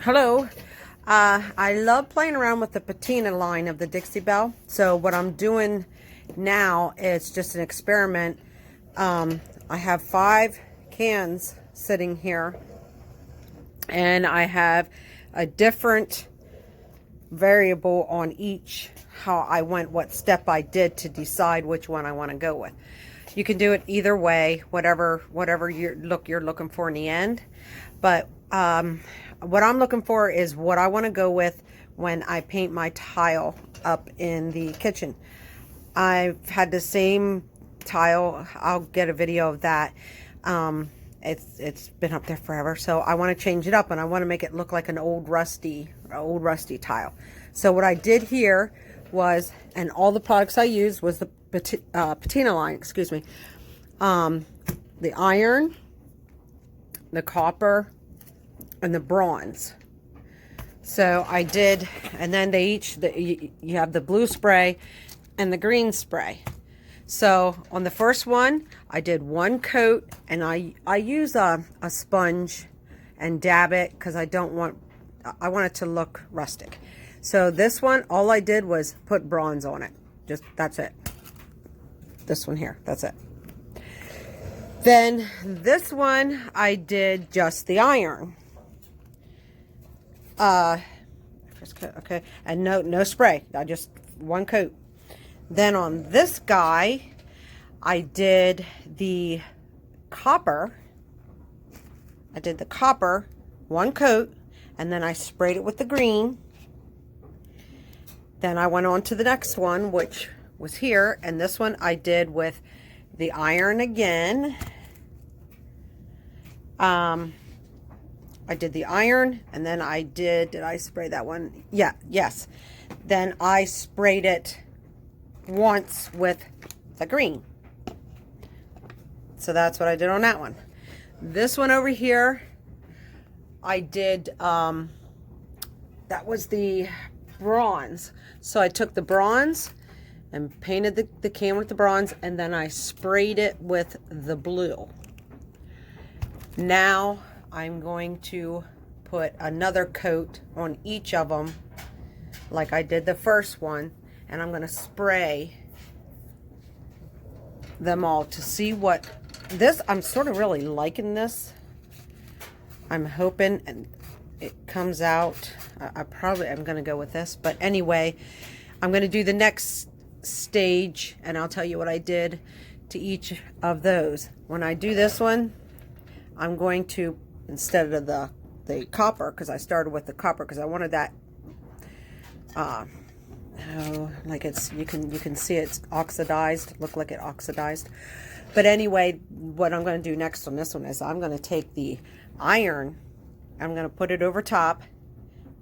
Hello. I love playing around with the Patina line of the Dixie Belle. So what I'm doing now is just an experiment. I have 5 cans sitting here, and I have a different variable on each, how I went, what step I did to decide which one I want to go with. You can do it either way, whatever you're looking for in the end. But what I'm looking for is what I want to go with when I paint my tile up in the kitchen. I've had the same tile. I'll get a video of that. It's been up there forever, so I want to change it up, and I want to make it look like an old rusty tile. So what I did here was, and all the products I used was the Patina line, excuse me, the iron, the copper, and the bronze. So I did, and then they each, you have the blue spray and the green spray. So on the first one, I did 1 coat, and I use a sponge and dab it because I want it to look rustic. So this one, all I did was put bronze on it. That's it. This one here, that's it. Then this one, I did just the iron. First coat, okay, and no spray. I just 1 coat. Then on this guy, I did the copper. I did the copper, 1 coat, and then I sprayed it with the green. Then I went on to the next one, which was here, and this one I did with the iron again. I did the iron, and then did I spray that one? Yeah, yes. Then I sprayed it once with the green. So that's what I did on that one. This one over here, I did, that was the bronze. So I took the bronze and painted the can with the bronze, and then I sprayed it with the blue. Now I'm going to put another coat on each of them like I did the first one, and I'm going to spray them all to see what this, I'm sort of really liking this. I'm hoping and it comes out. I'm going to go with this, but anyway, I'm going to do the next stage, and I'll tell you what I did to each of those. When I do this one, I'm going to, instead of the copper, because I started with the copper because I wanted that like you can see it's oxidized, look like it oxidized. But anyway, what I'm going to do next on this one is I'm going to take the iron, I'm going to put it over top,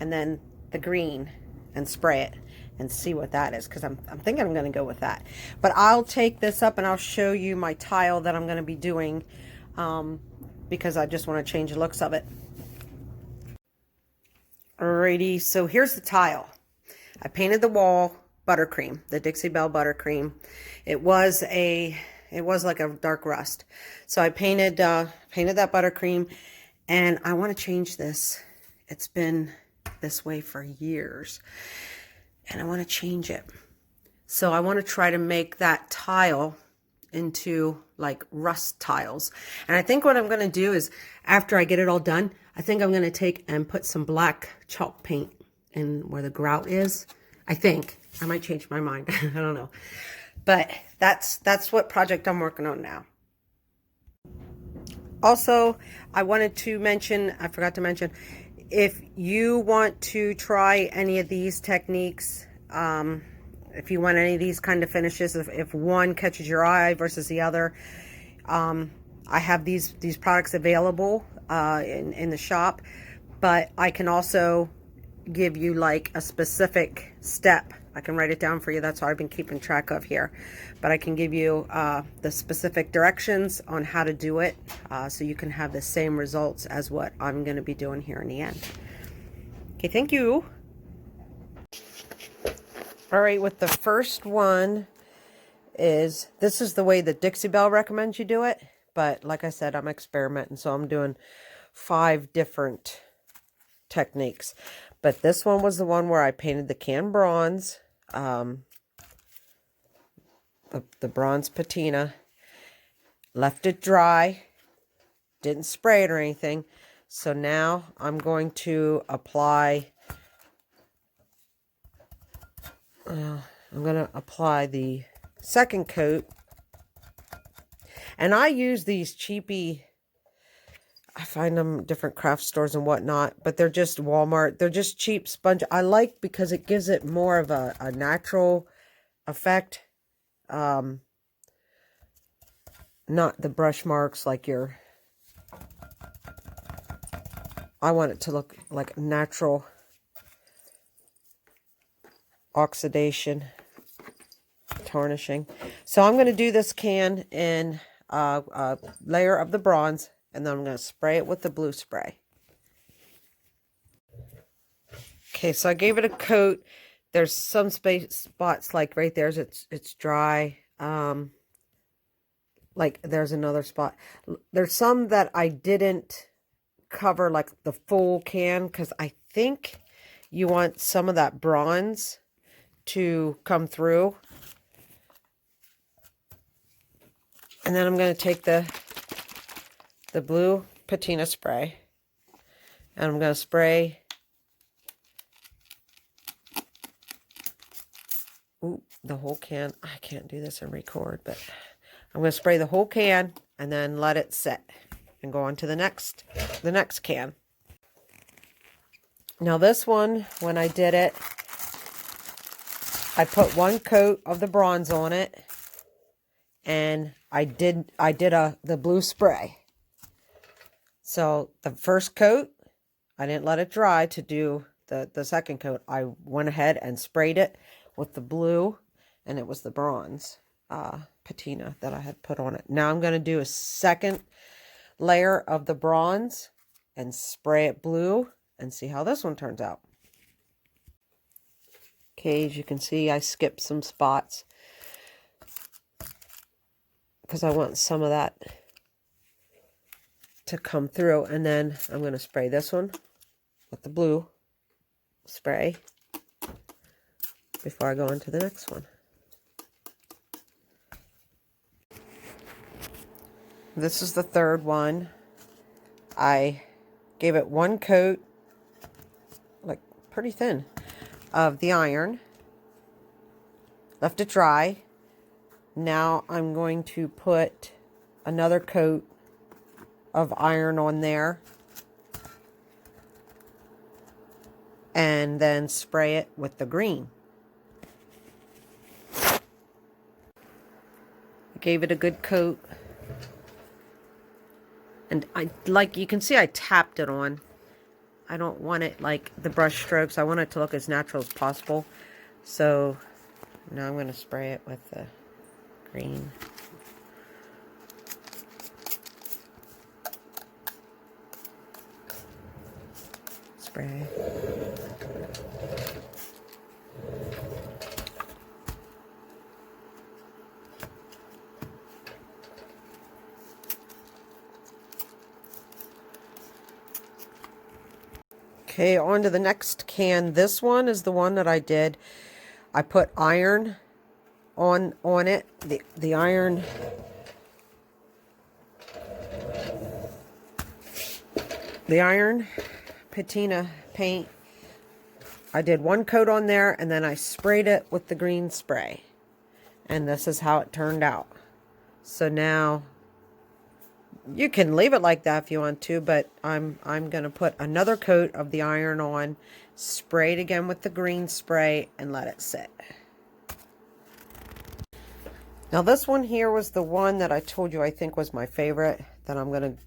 and then the green, and spray it and see what that is, because I'm thinking I'm going to go with that. But I'll take this up and I'll show you my tile that I'm going to be doing, because I just want to change the looks of it. Alrighty, so here's the tile. I painted the wall buttercream, the Dixie Belle buttercream. It was like a dark rust. So I painted that buttercream, and I want to change this. It's been this way for years, and I want to change it. So I want to try to make that tile into like rust tiles. And I think what I'm going to do is, after I get it all done, I think I'm going to take and put some black chalk paint in where the grout is. I think I might change my mind. I don't know, but that's what project I'm working on now. Also, I wanted to mention, I forgot to mention, if you want to try any of these techniques, if you want any of these kind of finishes, if one catches your eye versus the other, I have these products available in the shop, but I can also give you like a specific step. I can write it down for you. That's what I've been keeping track of here. But I can give you the specific directions on how to do it, so you can have the same results as what I'm going to be doing here in the end. Okay, thank you. All right, with the first one this is the way that Dixie Belle recommends you do it. But like I said, I'm experimenting, so I'm doing 5 different techniques. But this one was the one where I painted the can bronze, the bronze patina, left it dry, didn't spray it or anything. So now I'm going to apply, the second coat. And I use these cheapy, I find them different craft stores and whatnot, but they're just Walmart. They're just cheap sponge. I like because it gives it more of a natural effect. Not the brush marks like your, I want it to look like natural oxidation, tarnishing. So I'm going to do this can in a layer of the bronze, and then I'm going to spray it with the blue spray. Okay, so I gave it a coat. There's some spots like right there, it's dry. Like there's another spot. There's some that I didn't cover like the full can, because I think you want some of that bronze to come through. And then I'm going to take the blue patina spray, and I'm going to spray, the whole can. I can't do this and record, but I'm going to spray the whole can and then let it sit and go on to the next can. Now this one, when I did it, I put one coat of the bronze on it, and I did the blue spray. So the first coat, I didn't let it dry to do the second coat. I went ahead and sprayed it with the blue, and it was the bronze patina that I had put on it. Now I'm going to do a second layer of the bronze and spray it blue and see how this one turns out. Okay, as you can see, I skipped some spots because I want some of that to come through. And then I'm going to spray this one with the blue spray before I go into the next one. This is the third one. I gave it one coat, like pretty thin, of the iron. Left it dry. Now I'm going to put another coat of iron on there, and then spray it with the green. I gave it a good coat, and you can see I tapped it on. I don't want it like the brush strokes. I want it to look as natural as possible. So now I'm going to spray it with the green. Spray. Okay, on to the next can. This one is the one that I did. I put iron on it. The iron, patina paint. I did one coat on there, and then I sprayed it with the green spray. And this is how it turned out. So now you can leave it like that if you want to, but I'm going to put another coat of the iron on, spray it again with the green spray, and let it sit. Now this one here was the one that I told you I think was my favorite, that I'm going to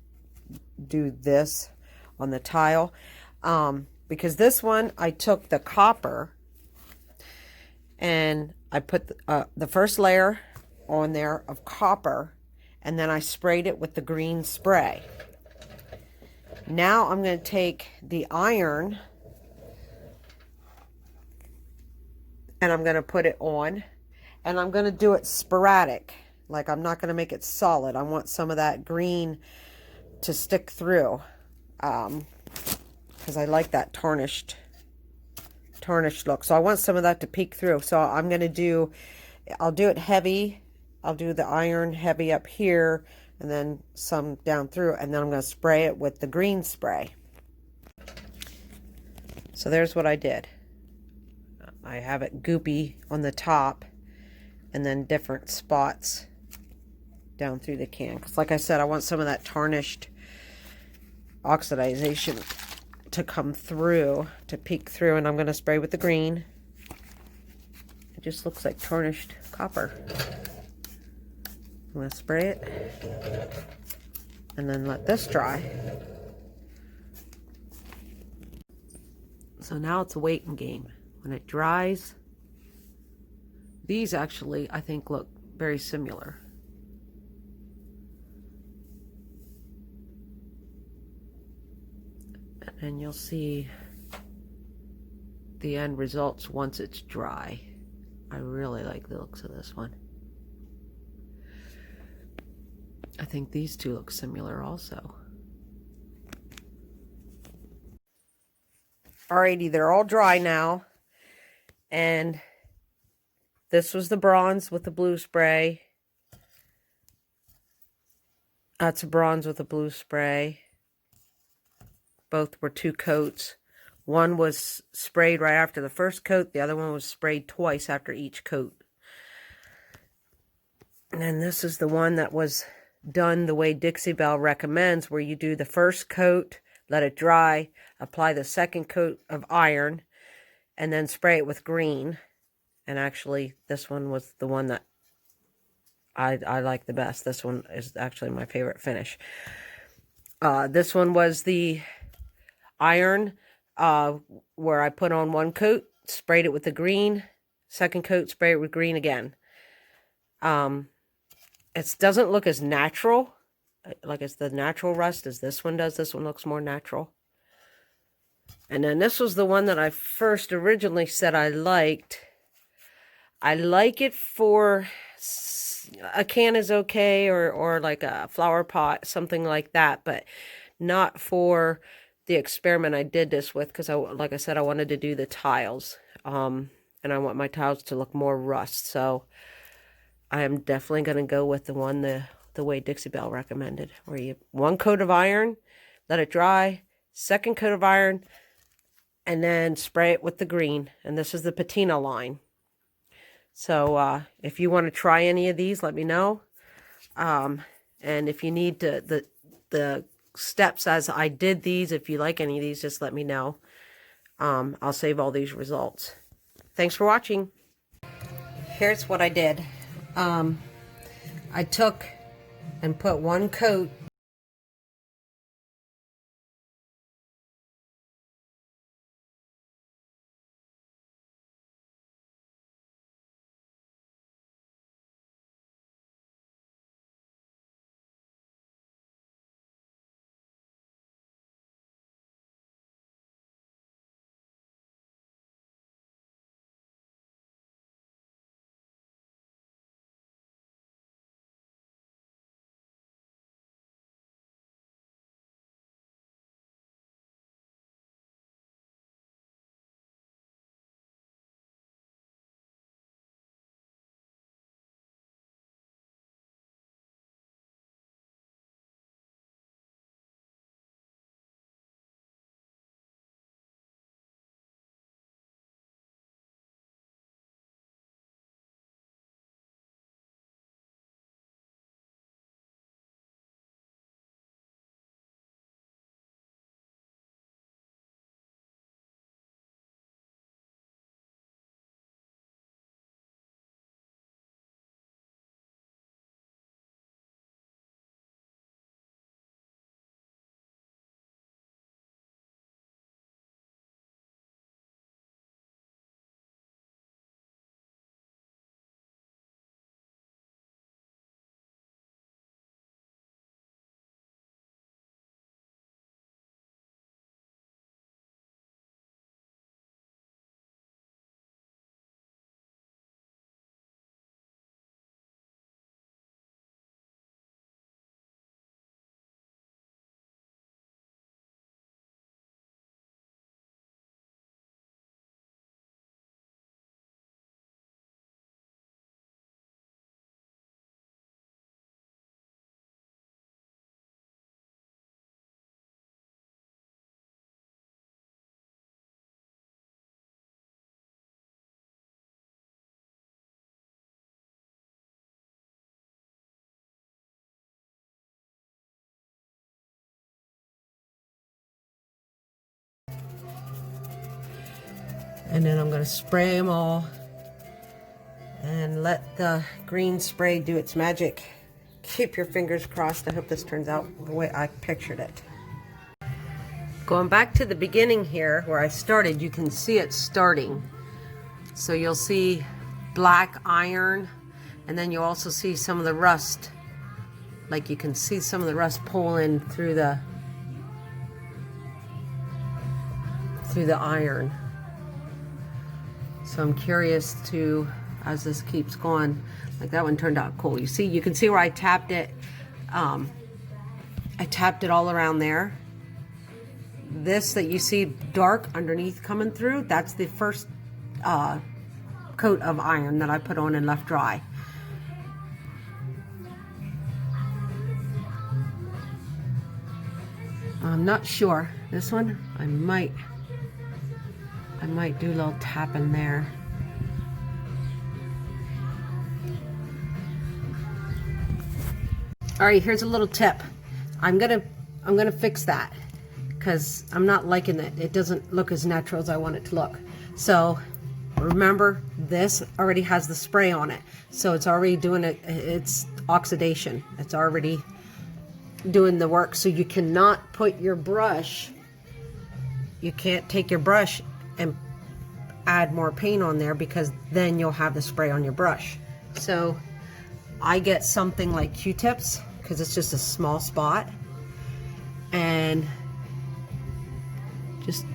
do this on the tile. Because this one, I took the copper and I put the first layer on there of copper, and then I sprayed it with the green spray. Now I'm going to take the iron and I'm going to put it on, and I'm going to do it sporadic. Like, I'm not going to make it solid. I want some of that green to stick through. because I like that tarnished look. So I want some of that to peek through. So I'm going to do, I'll do it heavy. I'll do the iron heavy up here and then some down through, and then I'm going to spray it with the green spray. So there's what I did. I have it goopy on the top and then different spots down through the can. Because like I said, I want some of that tarnished oxidization to come through, to peek through, and I'm going to spray with the green. It just looks like tarnished copper. I'm going to spray it and then let this dry. So now it's a waiting game. When it dries, these actually I think look very similar. And you'll see the end results once it's dry. I really like the looks of this one. I think these two look similar also. Alrighty, they're all dry now. And this was the bronze with the blue spray. That's a bronze with a blue spray. Both were 2 coats. One was sprayed right after the first coat. The other one was sprayed twice after each coat. And then this is the one that was done the way Dixie Belle recommends, where you do the first coat, let it dry, apply the second coat of iron, and then spray it with green. And actually, this one was the one that I like the best. This one is actually my favorite finish. This one was the iron, where I put on 1 coat, sprayed it with the green, second coat, spray it with green again. It doesn't look as natural, like it's the natural rust as this one does. This one looks more natural. And then this was the one that I first originally said I liked. I like it for a can is okay, or like a flower pot, something like that, but not for the experiment I did this with, because like I said, I wanted to do the tiles, and I want my tiles to look more rust. So I am definitely going to go with the one the way Dixie Belle recommended, where you 1 coat of iron, let it dry, second coat of iron, and then spray it with the green. And this is the Patina line. So if you want to try any of these, let me know. And if you need the steps as I did these, if you like any of these, just let me know. I'll save all these results. Thanks for watching. Here's what I did. I took and put 1 coat And then I'm going to spray them all and let the green spray do its magic. Keep your fingers crossed. I hope this turns out the way I pictured it. Going back to the beginning here where I started, you can see it starting. So you'll see black iron, and then you'll also see some of the rust. Like you can see some of the rust pulling through the iron. So I'm curious to, as this keeps going, like that one turned out cool. You see, you can see where I tapped it. I tapped it all around there. This that you see dark underneath coming through, that's the first coat of iron that I put on and left dry. I'm not sure. This one, I might do a little tapping there. All right, here's a little tip. I'm gonna fix that because I'm not liking it. It doesn't look as natural as I want it to look. So remember, this already has the spray on it, so it's already doing it. It's oxidation. It's already doing the work. So you cannot put your brush. You can't take your brush and add more paint on there because then you'll have the spray on your brush. So I get something like Q-tips because it's just a small spot, and just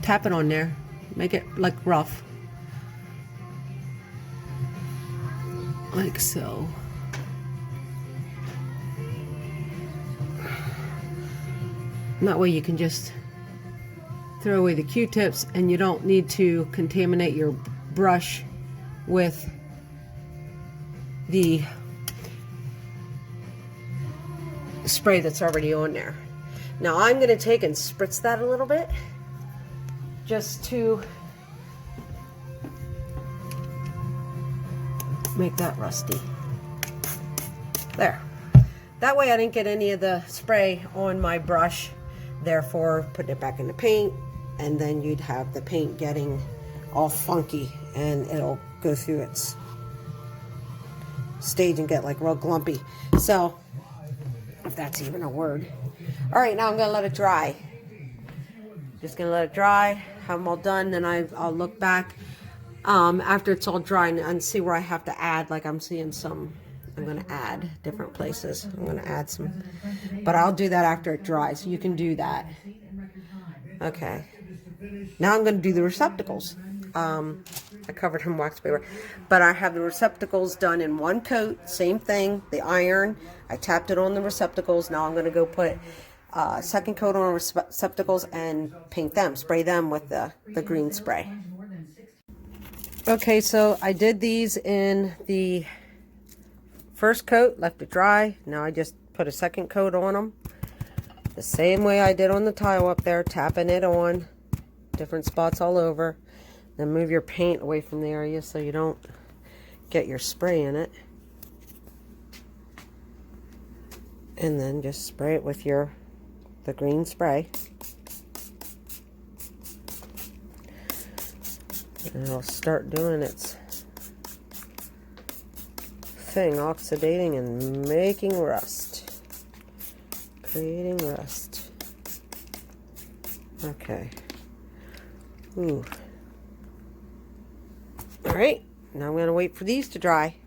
tap it on there, make it like rough, like so. And that way you can just throw away the Q-tips and you don't need to contaminate your brush with the spray that's already on there. Now I'm going to take and spritz that a little bit just to make that rusty. There. That way I didn't get any of the spray on my brush, therefore putting it back in the paint, and then you'd have the paint getting all funky and it'll go through its stage and get like real glumpy. So, if that's even a word. All right, now I'm gonna let it dry. Just gonna let it dry, have them all done, then I'll look back after it's all dry and see where I have to add. Like I'm seeing some, I'm gonna add different places. I'm gonna add some, but I'll do that after it dries, so you can do that. Okay, now I'm gonna do the receptacles. I covered them in wax paper, but I have the receptacles done in one coat, same thing, the iron. I tapped it on the receptacles. Now I'm going to go put second coat on receptacles and paint them, spray them with the green spray. Okay, so I did these in the first coat, left it dry. Now I just put a second coat on them. The same way I did on the tile up there, tapping it on, different spots all over. Then move your paint away from the area so you don't get your spray in it. And then just spray it with the green spray. And it'll start doing its thing, oxidating and making rust. Creating rust. Okay. Ooh. Alright, now I'm going to wait for these to dry.